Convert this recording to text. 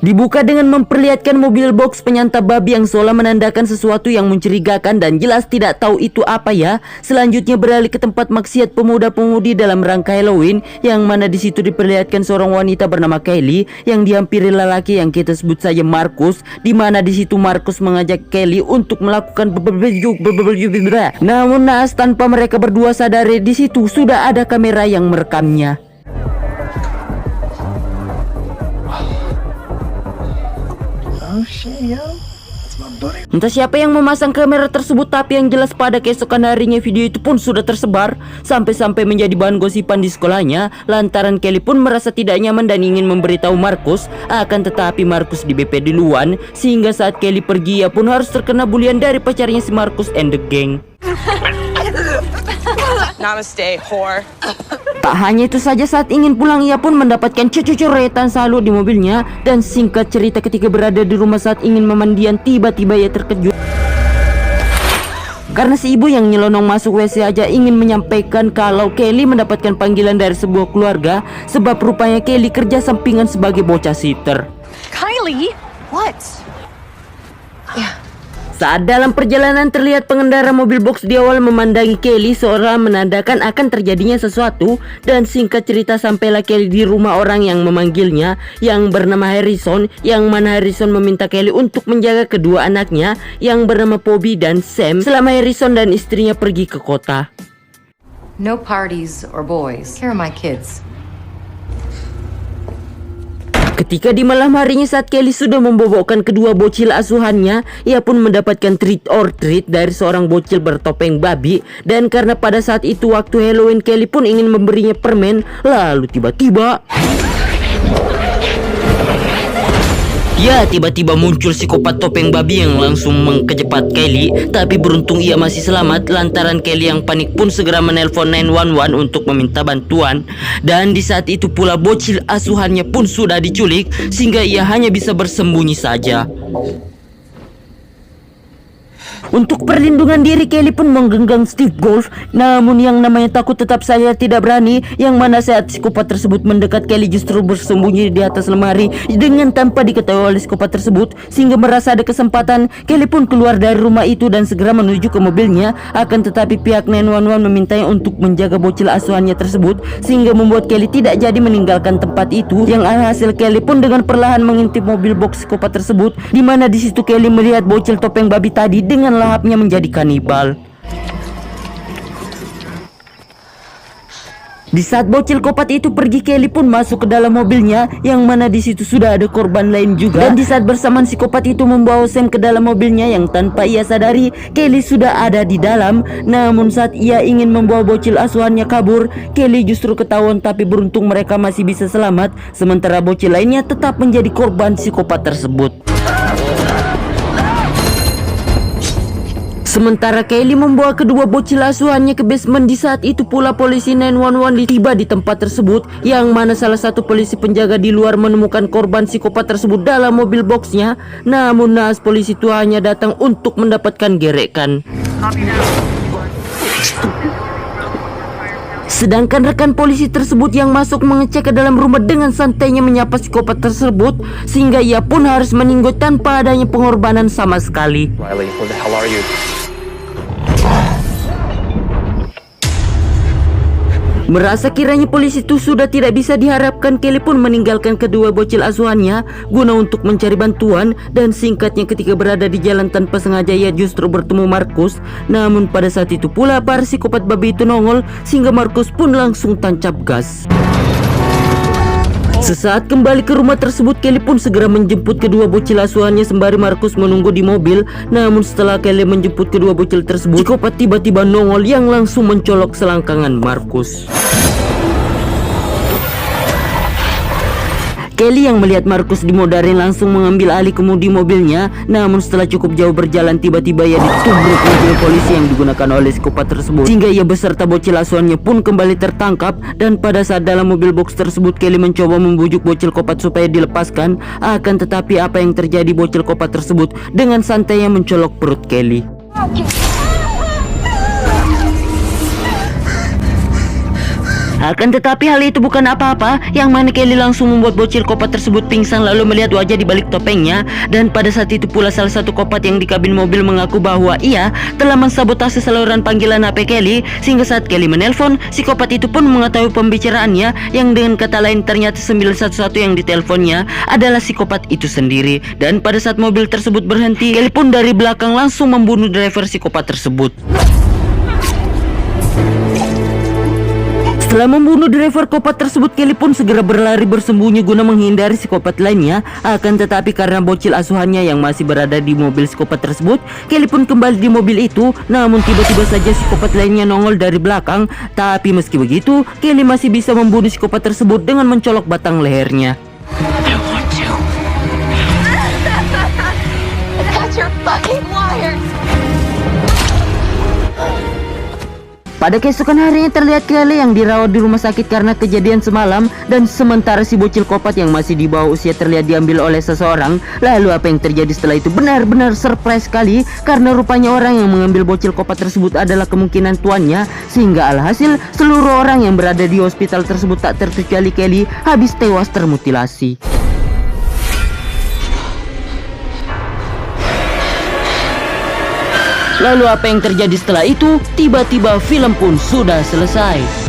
Dibuka dengan memperlihatkan mobil box penyantap babi yang seolah menandakan sesuatu yang mencurigakan dan jelas tidak tahu itu apa ya. Selanjutnya beralih ke tempat maksiat pemuda-pemudi dalam rangka Halloween, yang mana di situ diperlihatkan seorang wanita bernama Kelly yang dihampiri lelaki yang kita sebut saja Markus, di mana di situ Markus mengajak Kelly untuk melakukan namun naas tanpa mereka berdua sadari di situ sudah ada kamera yang merekamnya. Entah siapa yang memasang kamera tersebut, tapi yang jelas pada keesokan harinya video itu pun sudah tersebar sampai-sampai menjadi bahan gosipan di sekolahnya, lantaran Kelly pun merasa tidak nyaman dan ingin memberitahu Markus. Akan tetapi Markus di BP duluan, sehingga saat Kelly pergi ia pun harus terkena bulian dari pacarnya si Markus and the gang. Namaste, whore. Tak hanya itu saja, saat ingin pulang ia pun mendapatkan cocoretan salut di mobilnya. Dan singkat cerita, ketika berada di rumah saat ingin memandian, tiba-tiba ia terkejut karena si ibu yang nyelonong masuk WC aja ingin menyampaikan kalau Kelly mendapatkan panggilan dari sebuah keluarga, sebab rupanya Kelly kerja sampingan sebagai bocah sitter. Kylie? What? Saat dalam perjalanan terlihat pengendara mobil box di awal memandangi Kelly seolah menandakan akan terjadinya sesuatu. Dan singkat cerita sampailah Kelly di rumah orang yang memanggilnya yang bernama Harrison, yang mana Harrison meminta Kelly untuk menjaga kedua anaknya yang bernama Bobby dan Sam selama Harrison dan istrinya pergi ke kota. No parties or boys. Care of my kids. Ketika di malam harinya saat Kelly sudah membobokkan kedua bocil asuhannya, ia pun mendapatkan treat or treat dari seorang bocil bertopeng babi. Dan karena pada saat itu waktu Halloween, Kelly pun ingin memberinya permen. Lalu tiba-tiba tiba-tiba muncul psikopat topeng babi yang langsung mengkejepat Kelly. Tapi beruntung ia masih selamat lantaran Kelly yang panik pun segera menelpon 911 untuk meminta bantuan. Dan di saat itu pula bocil asuhannya pun sudah diculik, sehingga ia hanya bisa bersembunyi saja. Untuk perlindungan diri, Kelly pun menggenggam stick golf. Namun yang namanya takut tetap saja tidak berani. Yang mana saat psikopat tersebut mendekat, Kelly justru bersembunyi di atas lemari dengan tanpa diketahui oleh psikopat tersebut. Sehingga merasa ada kesempatan, Kelly pun keluar dari rumah itu dan segera menuju ke mobilnya. Akan tetapi pihak 911 memintanya untuk menjaga bocil asuhannya tersebut, sehingga membuat Kelly tidak jadi meninggalkan tempat itu. Yang alhasil Kelly pun dengan perlahan mengintip mobil box psikopat tersebut, di mana di situ Kelly melihat bocil topeng babi tadi dengan lahapnya menjadi kanibal. Di saat bocil kopat itu pergi, Kelly pun masuk ke dalam mobilnya, yang mana di situ sudah ada korban lain juga. Dan di saat bersamaan psikopat itu membawa Sam ke dalam mobilnya, yang tanpa ia sadari Kelly sudah ada di dalam. Namun saat ia ingin membawa bocil asuhannya kabur, Kelly justru ketahuan, tapi beruntung mereka masih bisa selamat. Sementara bocil lainnya tetap menjadi korban psikopat tersebut. Sementara Kelly membawa kedua bocil asuhannya ke basement. Di saat itu pula polisi 911 tiba di tempat tersebut, yang mana salah satu polisi penjaga di luar menemukan korban psikopat tersebut dalam mobil boxnya. Namun naas polisi itu hanya datang untuk mendapatkan gerekan. Sedangkan rekan polisi tersebut yang masuk mengecek ke dalam rumah dengan santainya menyapa psikopat tersebut, sehingga ia pun harus meninggal tanpa adanya pengorbanan sama sekali. Riley, where the hell are you? Merasa kiranya polisi itu sudah tidak bisa diharapkan, Kelly pun meninggalkan kedua bocil asuhannya guna untuk mencari bantuan. Dan singkatnya ketika berada di jalan tanpa sengaja ia justru bertemu Markus. Namun pada saat itu pula para psikopat babi itu nongol, sehingga Markus pun langsung tancap gas. Sesaat kembali ke rumah tersebut, Kelly pun segera menjemput kedua bocil asuhannya sembari Markus menunggu di mobil. Namun setelah Kelly menjemput kedua bocil tersebut, psikopat tiba-tiba nongol yang langsung mencolok selangkangan Markus. Kelly yang melihat Markus dimodarin langsung mengambil alih kemudi mobilnya. Namun setelah cukup jauh berjalan, tiba-tiba ia ditubruk mobil polisi yang digunakan oleh psikopat tersebut, sehingga ia beserta bocil asuhannya pun kembali tertangkap. Dan pada saat dalam mobil box tersebut, Kelly mencoba membujuk bocil kopat supaya dilepaskan. Akan tetapi apa yang terjadi, bocil kopat tersebut dengan santainya mencolok perut Kelly. Akan tetapi hal itu bukan apa-apa, yang mana Kelly langsung membuat bocil kopat tersebut pingsan lalu melihat wajah di balik topengnya. Dan pada saat itu pula salah satu kopat yang di kabin mobil mengaku bahwa ia telah mensabotase saluran panggilan HP Kelly, sehingga saat Kelly menelpon, si kopat itu pun mengetahui pembicaraannya, yang dengan kata lain ternyata 911 yang diteleponnya adalah si kopat itu sendiri. Dan pada saat mobil tersebut berhenti, Kelly pun dari belakang langsung membunuh driver si kopat tersebut. Setelah membunuh driver kopat tersebut, Kelly pun segera berlari bersembunyi guna menghindari psikopat lainnya. Akan tetapi karena bocil asuhannya yang masih berada di mobil psikopat tersebut, Kelly pun kembali di mobil itu. Namun tiba-tiba saja psikopat lainnya nongol dari belakang. Tapi meski begitu, Kelly masih bisa membunuh psikopat tersebut dengan mencolok batang lehernya. That's your fucking wires. Pada keesokan harinya terlihat Kelly yang dirawat di rumah sakit karena kejadian semalam, dan sementara si bocil kopat yang masih di bawah usia terlihat diambil oleh seseorang. Lalu apa yang terjadi setelah itu benar-benar surprise sekali, karena rupanya orang yang mengambil bocil kopat tersebut adalah kemungkinan tuannya, sehingga alhasil seluruh orang yang berada di hospital tersebut tak terkecuali Kelly habis tewas termutilasi. Lalu apa yang terjadi setelah itu? Tiba-tiba film pun sudah selesai.